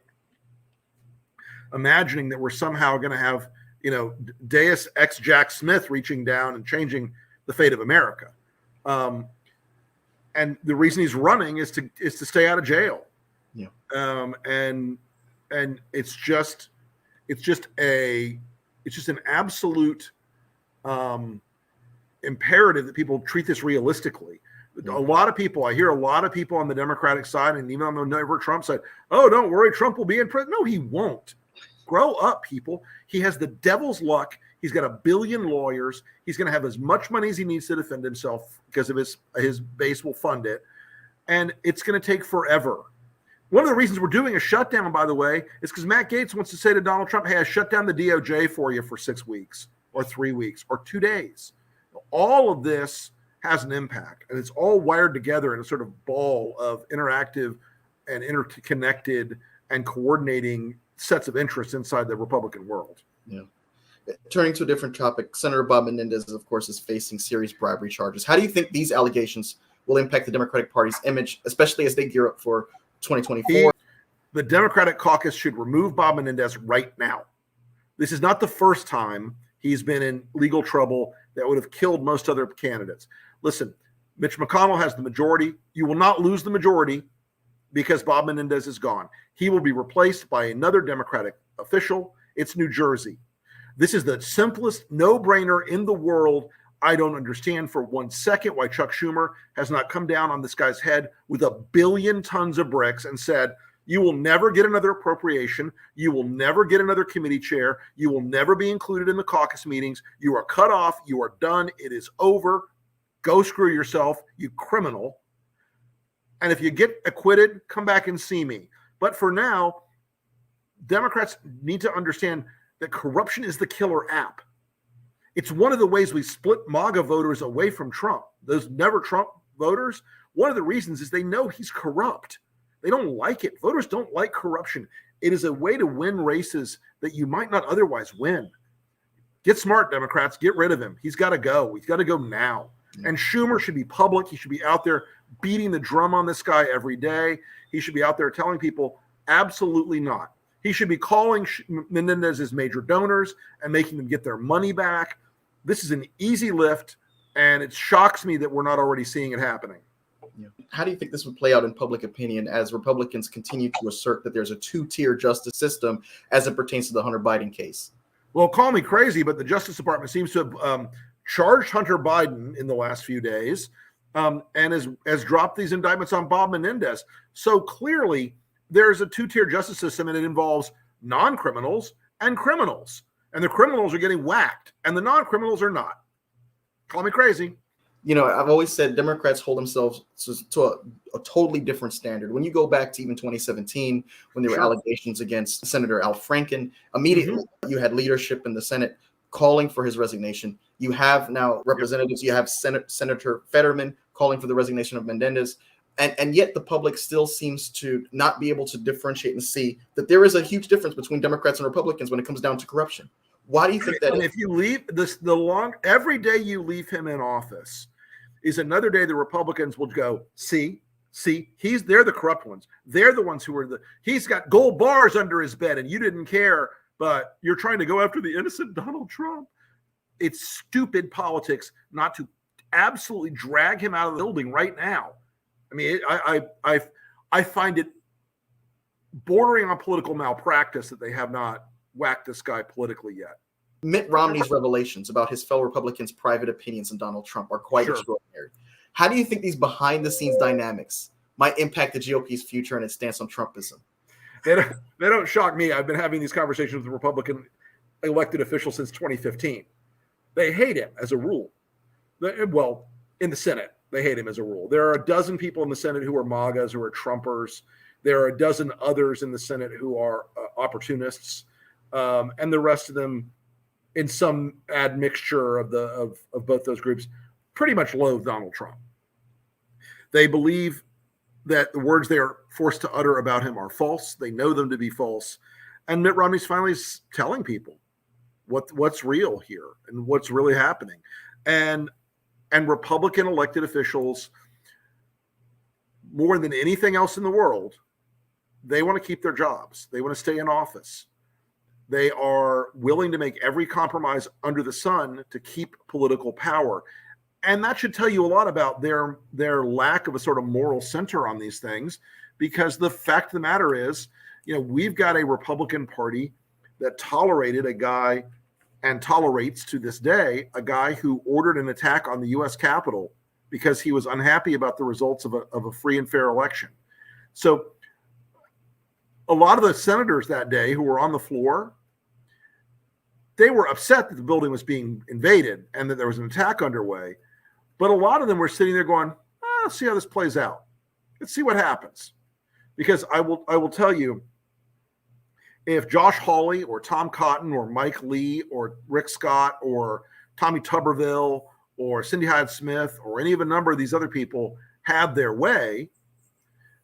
imagining that we're somehow going to have, Deus ex Jack Smith reaching down and changing the fate of America. And the reason he's running is to stay out of jail. Yeah. And it's just an absolute imperative that people treat this realistically. A lot of people, I hear a lot of people on the Democratic side and even on the Trump side, oh, don't worry, Trump will be in prison. No, he won't. Grow up, people. He has the devil's luck. He's got 1 billion lawyers. He's going to have as much money as he needs to defend himself because of his base will fund it. And it's going to take forever. One of the reasons we're doing a shutdown, by the way, is because Matt Gaetz wants to say to Donald Trump, hey, I shut down the DOJ for you for 6 weeks or 3 weeks or 2 days. All of this has an impact, and it's all wired together in a sort of ball of interactive and interconnected and coordinating sets of interests inside the Republican world. Yeah. Turning to a different topic, Senator Bob Menendez, of course, is facing serious bribery charges. How do you think these allegations will impact the Democratic Party's image, especially as they gear up for 2024? The Democratic caucus should remove Bob Menendez right now. This is not the first time he's been in legal trouble that would have killed most other candidates. Listen, Mitch McConnell has the majority. You will not lose the majority because Bob Menendez is gone. He will be replaced by another Democratic official. It's New Jersey. This is the simplest no-brainer in the world. I don't understand for 1 second why Chuck Schumer has not come down on this guy's head with 1 billion tons of bricks and said, You will never get another appropriation. You will never get another committee chair. You will never be included in the caucus meetings. You are cut off. You are done. It is over. Go screw yourself, you criminal. And if you get acquitted, come back and see me. But for now, Democrats need to understand that corruption is the killer app. It's one of the ways we split MAGA voters away from Trump. Those never Trump voters, one of the reasons is they know he's corrupt. They don't like it. Voters don't like corruption. It is a way to win races that you might not otherwise win. Get smart, Democrats. Get rid of him. He's got to go. He's got to go now. And Schumer should be public. He should be out there beating the drum on this guy every day. He should be out there telling people, absolutely not. He should be calling Menendez his major donors and making them get their money back. This is an easy lift, and it shocks me that we're not already seeing it happening. Yeah. How do you think this would play out in public opinion as Republicans continue to assert that there's a two-tier justice system as it pertains to the Hunter Biden case? Well, call me crazy, but the Justice Department seems to have charged Hunter Biden in the last few days and has dropped these indictments on Bob Menendez. So clearly there's a two-tier justice system, and it involves non-criminals and criminals. And the criminals are getting whacked, and the non-criminals are not. Call me crazy. You know, I've always said Democrats hold themselves to a totally different standard. When you go back to even 2017, when there were allegations against Senator Al Franken, immediately you had leadership in the Senate calling for his resignation. You have now representatives, you have Senator Fetterman calling for the resignation of Menendez. And yet the public still seems to not be able to differentiate and see that there is a huge difference between Democrats and Republicans when it comes down to corruption. Why do you think that? And if you leave this, every day you leave him in office is another day the Republicans will go, see, they're the corrupt ones. They're the ones who are he's got gold bars under his bed and you didn't care, but you're trying to go after the innocent Donald Trump. It's stupid politics not to absolutely drag him out of the building right now. I mean, I find it bordering on political malpractice that they have not whacked this guy politically yet. Mitt Romney's revelations about his fellow Republicans' private opinions on Donald Trump are quite extraordinary. How do you think these behind-the-scenes dynamics might impact the GOP's future and its stance on Trumpism? They don't shock me. I've been having these conversations with Republican elected officials since 2015. They hate him as a rule. Well, in the Senate, they hate him as a rule. There are a dozen people in the Senate who are MAGAs, who are Trumpers. There are a dozen others in the Senate who are opportunists, and the rest of them, in some admixture of both those groups, pretty much loathe Donald Trump. They believe that the words they are forced to utter about him are false. They know them to be false. And Mitt Romney's finally telling people what's real here and what's really happening. And Republican elected officials, more than anything else in the world, they want to keep their jobs. They want to stay in office. They are willing to make every compromise under the sun to keep political power. And that should tell you a lot about their lack of a sort of moral center on these things, because the fact of the matter is, we've got a Republican Party that tolerated a guy and tolerates to this day a guy who ordered an attack on the U.S. Capitol because he was unhappy about the results of a free and fair election. So a lot of the senators that day who were on the floor, they were upset that the building was being invaded and that there was an attack underway. But a lot of them were sitting there going, let's see how this plays out. Let's see what happens. Because I will tell you, if Josh Hawley or Tom Cotton or Mike Lee or Rick Scott or Tommy Tuberville or Cindy Hyde-Smith or any of a number of these other people had their way,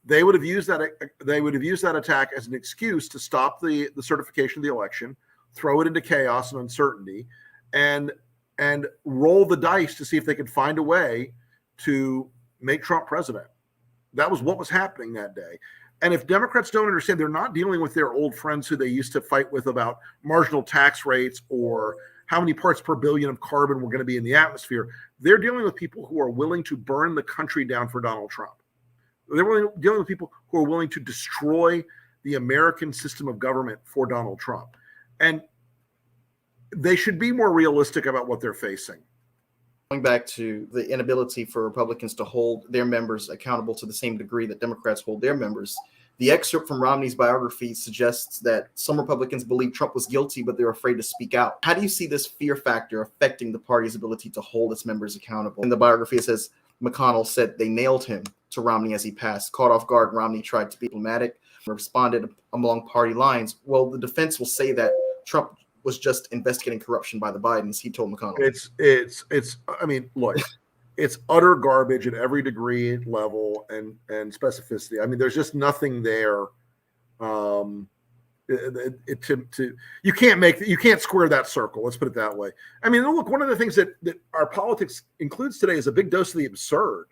they would have used that attack as an excuse to stop the certification of the election, throw it into chaos and uncertainty, and roll the dice to see if they could find a way to make Trump president. That was what was happening that day. And if Democrats don't understand, they're not dealing with their old friends who they used to fight with about marginal tax rates or how many parts per billion of carbon were going to be in the atmosphere. They're dealing with people who are willing to burn the country down for Donald Trump. They're dealing with people who are willing to destroy the American system of government for Donald Trump. And they should be more realistic about what they're facing. Going back to the inability for Republicans to hold their members accountable to the same degree that Democrats hold their members, The excerpt from Romney's biography suggests that some Republicans believe Trump was guilty, but they're afraid to speak out. How do you see this fear factor affecting the party's ability to hold its members accountable? In the biography, it says McConnell said they nailed him to Romney as he passed. Caught off guard, Romney tried to be diplomatic and responded along party lines. Well, the defense will say that Trump was just investigating corruption by the Bidens, he told McConnell. I mean, look, it's utter garbage at every degree, level, and specificity. I mean, there's just nothing there. You can't square that circle. Let's put it that way. I mean, look, one of the things that our politics includes today is a big dose of the absurd.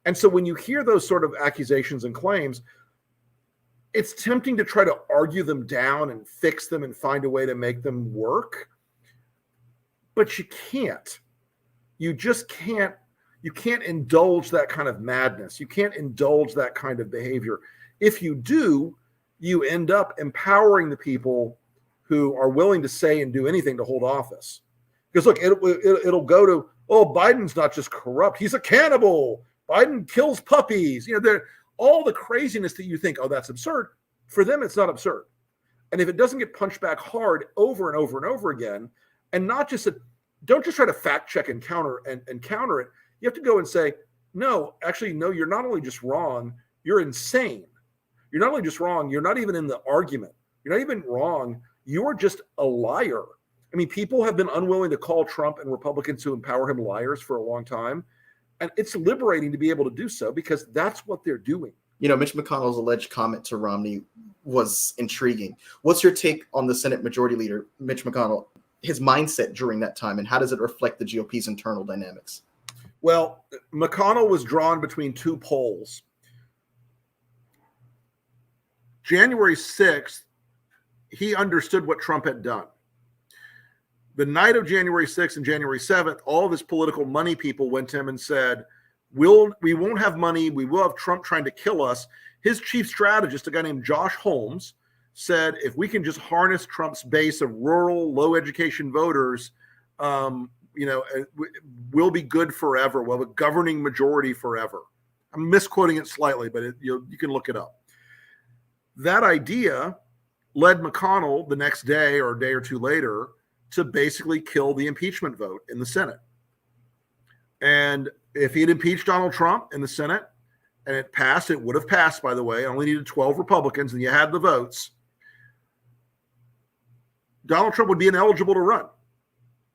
And so when you hear those sort of accusations and claims, it's tempting to try to argue them down and fix them and find a way to make them work. But you can't. You just can't. You can't indulge that kind of madness. You can't indulge that kind of behavior. If you do, you end up empowering the people who are willing to say and do anything to hold office. Because look, it'll go to, oh, Biden's not just corrupt, he's a cannibal. Biden kills puppies. You know, all the craziness that you think, oh, that's absurd. For them, it's not absurd. And if it doesn't get punched back hard over and over and over again, and not just don't just try to fact check and counter it. You have to go and say, no, actually, no, you're not only just wrong, you're insane. You're not only just wrong, you're not even in the argument. You're not even wrong. You're just a liar. I mean, people have been unwilling to call Trump and Republicans who empower him liars for a long time. And it's liberating to be able to do so because that's what they're doing. You know, Mitch McConnell's alleged comment to Romney was intriguing. What's your take on the Senate Majority Leader, Mitch McConnell, his mindset during that time, and how does it reflect the GOP's internal dynamics? Well, McConnell was drawn between two poles. January 6th, he understood what Trump had done. The night of January 6th and January 7th, all of his political money people went to him and said, we won't have money. We will have Trump trying to kill us. His chief strategist, a guy named Josh Holmes, said, if we can just harness Trump's base of rural, low education voters, we'll be good forever. We'll have a governing majority forever. I'm misquoting it slightly, but you can look it up. That idea led McConnell the next day or a day or two later to basically kill the impeachment vote in the Senate. And if he had impeached Donald Trump in the Senate and it passed, it would have passed, by the way. It only needed 12 Republicans and you had the votes. Donald Trump would be ineligible to run.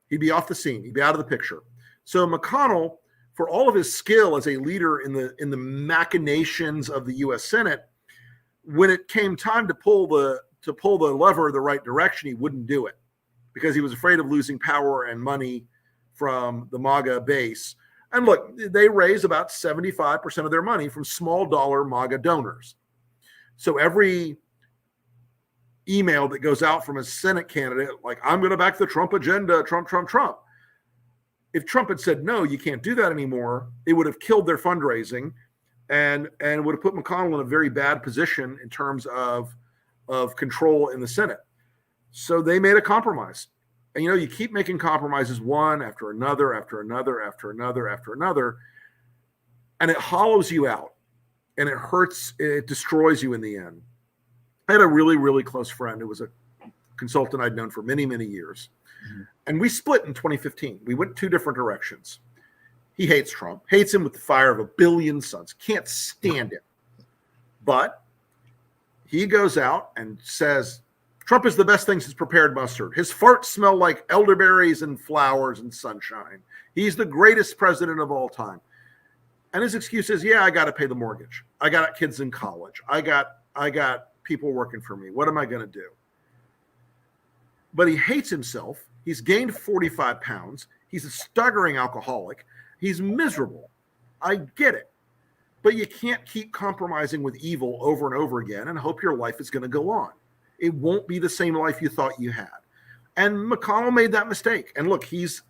He'd be off the scene. He'd be out of the picture. So McConnell, for all of his skill as a leader in the machinations of the U.S. Senate, when it came time to pull the lever the right direction, he wouldn't do it because he was afraid of losing power and money from the MAGA base. And look, they raise about 75% of their money from small dollar MAGA donors. So every email that goes out from a Senate candidate, like, I'm going to back the Trump agenda, Trump, Trump, Trump. If Trump had said, no, you can't do that anymore, it would have killed their fundraising and would have put McConnell in a very bad position in terms of control in the Senate. So they made a compromise. And, you keep making compromises one after another, after another, after another, after another, and it hollows you out and it hurts, it destroys you in the end. I had a really, really close friend who was a consultant I'd known for many, many years. Mm-hmm. And we split in 2015. We went two different directions. He hates Trump, hates him with the fire of a billion suns, can't stand him. But he goes out and says, Trump is the best thing since prepared mustard. His farts smell like elderberries and flowers and sunshine. He's the greatest president of all time. And his excuse is, yeah, I got to pay the mortgage. I got kids in college. I got people working for me. What am I going to do? But he hates himself. He's gained 45 pounds. He's a staggering alcoholic. He's miserable. I get it. But you can't keep compromising with evil over and over again and hope your life is going to go on. It won't be the same life you thought you had. And McConnell made that mistake. And look, he's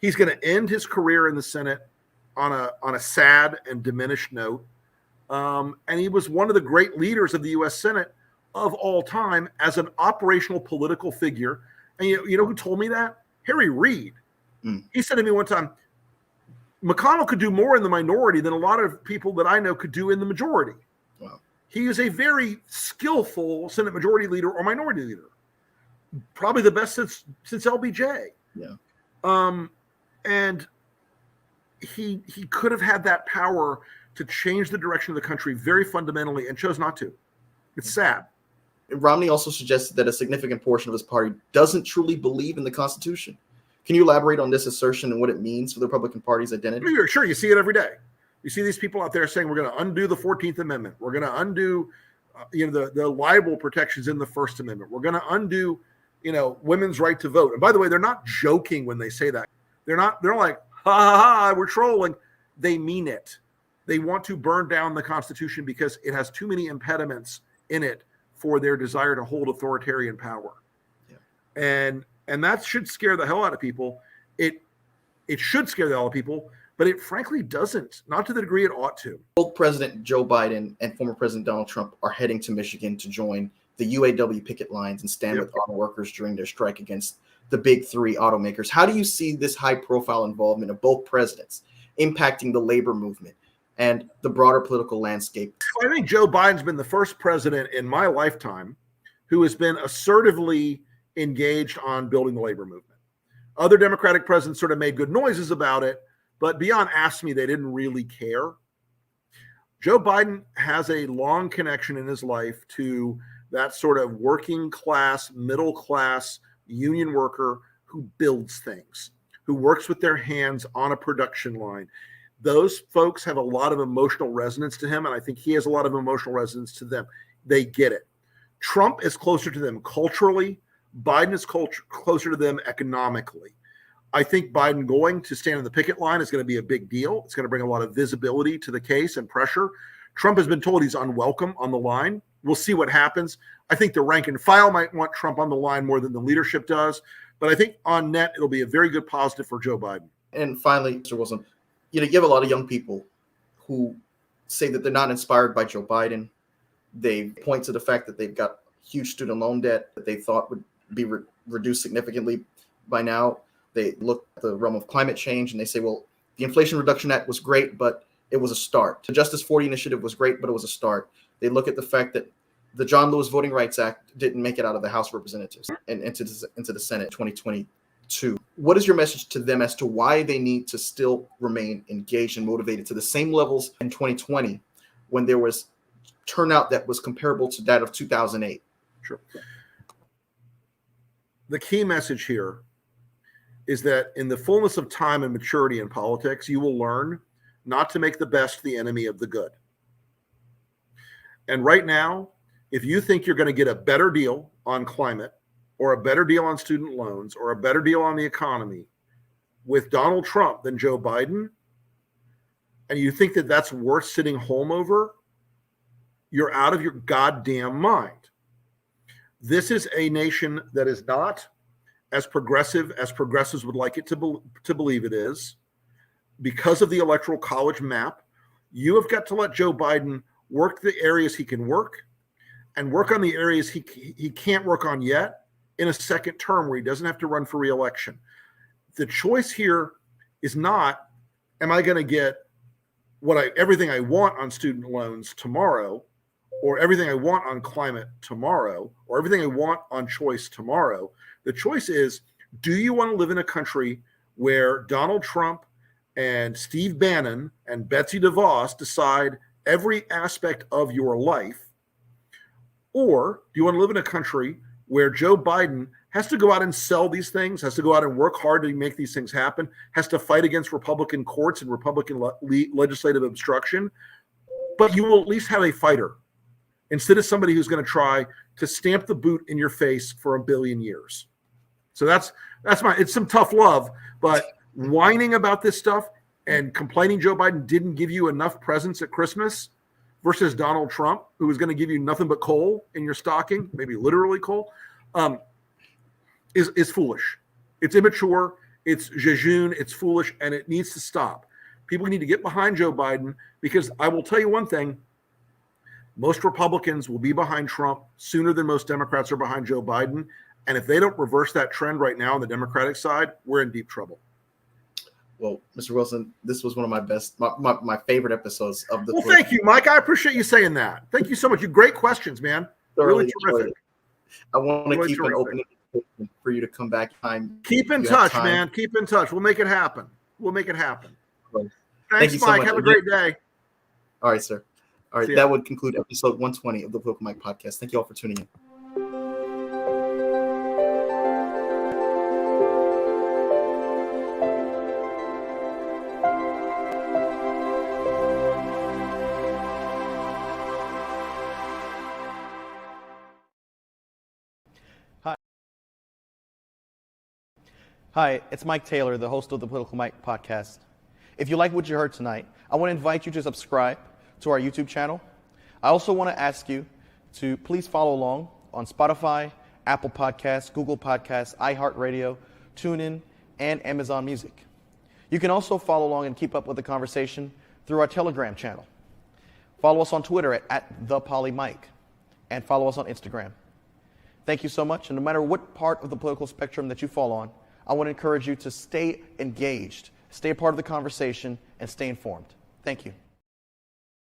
going to end his career in the Senate on a sad and diminished note. And he was one of the great leaders of the U.S. Senate of all time as an operational political figure. And you know who told me that? Harry Reid. He said to me one time, McConnell could do more in the minority than a lot of people that I know could do in the majority. Wow. He is a very skillful Senate Majority Leader or Minority Leader, probably the best since LBJ. Yeah. And he could have had that power to change the direction of the country very fundamentally and chose not to. It's sad. Romney also suggested that a significant portion of his party doesn't truly believe in the Constitution. Can you elaborate on this assertion and what it means for the Republican Party's identity? Sure, you see it every day. You see these people out there saying we're going to undo the 14th Amendment. We're going to undo, the libel protections in the First Amendment. We're going to undo, women's right to vote. And by the way, they're not joking when they say that. They're like, ha ha ha, we're trolling. They mean it. They want to burn down the Constitution because it has too many impediments in it for their desire to hold authoritarian power. Yeah. And that should scare the hell out of people. It should scare the hell out of people, but it frankly doesn't, not to the degree it ought to. Both President Joe Biden and former President Donald Trump are heading to Michigan to join the UAW picket lines and stand with auto workers during their strike against the big three automakers. How do you see this high-profile involvement of both presidents impacting the labor movement and the broader political landscape? I think Joe Biden's been the first president in my lifetime who has been assertively engaged on building the labor movement. Other Democratic presidents sort of made good noises about it, but beyond ask me, they didn't really care. Joe Biden has a long connection in his life to that sort of working class, middle class union worker who builds things, who works with their hands on a production line. Those folks have a lot of emotional resonance to him, and I think he has a lot of emotional resonance to them. They get it. Trump is closer to them culturally. Biden is closer to them economically. I think Biden going to stand on the picket line is going to be a big deal. It's going to bring a lot of visibility to the case and pressure. Trump has been told he's unwelcome on the line. We'll see what happens. I think the rank and file might want Trump on the line more than the leadership does. But I think on net, it'll be a very good positive for Joe Biden. And finally, Mr. Wilson, you have a lot of young people who say that they're not inspired by Joe Biden. They point to the fact that they've got huge student loan debt that they thought would be reduced significantly by now. They look at the realm of climate change and they say, well, the Inflation Reduction Act was great, but it was a start. The Justice 40 initiative was great, but it was a start. They look at the fact that the John Lewis Voting Rights Act didn't make it out of the House of Representatives and into the Senate 2022. What is your message to them as to why they need to still remain engaged and motivated to the same levels in 2020 when there was turnout that was comparable to that of 2008? Sure. The key message here is that in the fullness of time and maturity in politics, you will learn not to make the best the enemy of the good. And right now, if you think you're going to get a better deal on climate or a better deal on student loans or a better deal on the economy with Donald Trump than Joe Biden, and you think that that's worth sitting home over, you're out of your goddamn mind. This is a nation that is not as progressive as progressives would like it to believe it is. Because of the Electoral College map, you have got to let Joe Biden work the areas he can work and work on the areas he can't work on yet in a second term where he doesn't have to run for re-election. The choice here is not, am I going to get everything I want on student loans tomorrow, or everything I want on climate tomorrow, or everything I want on choice tomorrow. The choice is, do you want to live in a country where Donald Trump and Steve Bannon and Betsy DeVos decide every aspect of your life? Or do you want to live in a country where Joe Biden has to go out and sell these things, has to go out and work hard to make these things happen, has to fight against Republican courts and Republican legislative obstruction, but you will at least have a fighter instead of somebody who's going to try to stamp the boot in your face for a billion years. So it's some tough love, but whining about this stuff and complaining Joe Biden didn't give you enough presents at Christmas versus Donald Trump, who was going to give you nothing but coal in your stocking, maybe literally coal, is foolish. It's immature, it's jejune, it's foolish, and it needs to stop. People need to get behind Joe Biden, because I will tell you one thing, most Republicans will be behind Trump sooner than most Democrats are behind Joe Biden. And if they don't reverse that trend right now on the Democratic side, we're in deep trouble. Well, Mr. Wilson, this was one of my best, my favorite episodes of the. Well, thank you, Mike. I appreciate you saying that. Thank you so much. You great questions, man. Really terrific. I want to keep an open invitation for you to come back. Keep in touch, man. Keep in touch. We'll make it happen. Well, thanks, Mike. So much. Have a great day. All right, sir. All right, that would conclude episode 120 of the Political Mike podcast. Thank you all for tuning in. Hi, it's Mike Taylor, the host of the Political Mike podcast. If you like what you heard tonight, I want to invite you to subscribe to our YouTube channel. I also want to ask you to please follow along on Spotify, Apple Podcasts, Google Podcasts, iHeartRadio, TuneIn, and Amazon Music. You can also follow along and keep up with the conversation through our Telegram channel. Follow us on Twitter at @ThePolyMike, and follow us on Instagram. Thank you so much, and no matter what part of the political spectrum that you fall on, I want to encourage you to stay engaged, stay a part of the conversation, and stay informed. Thank you.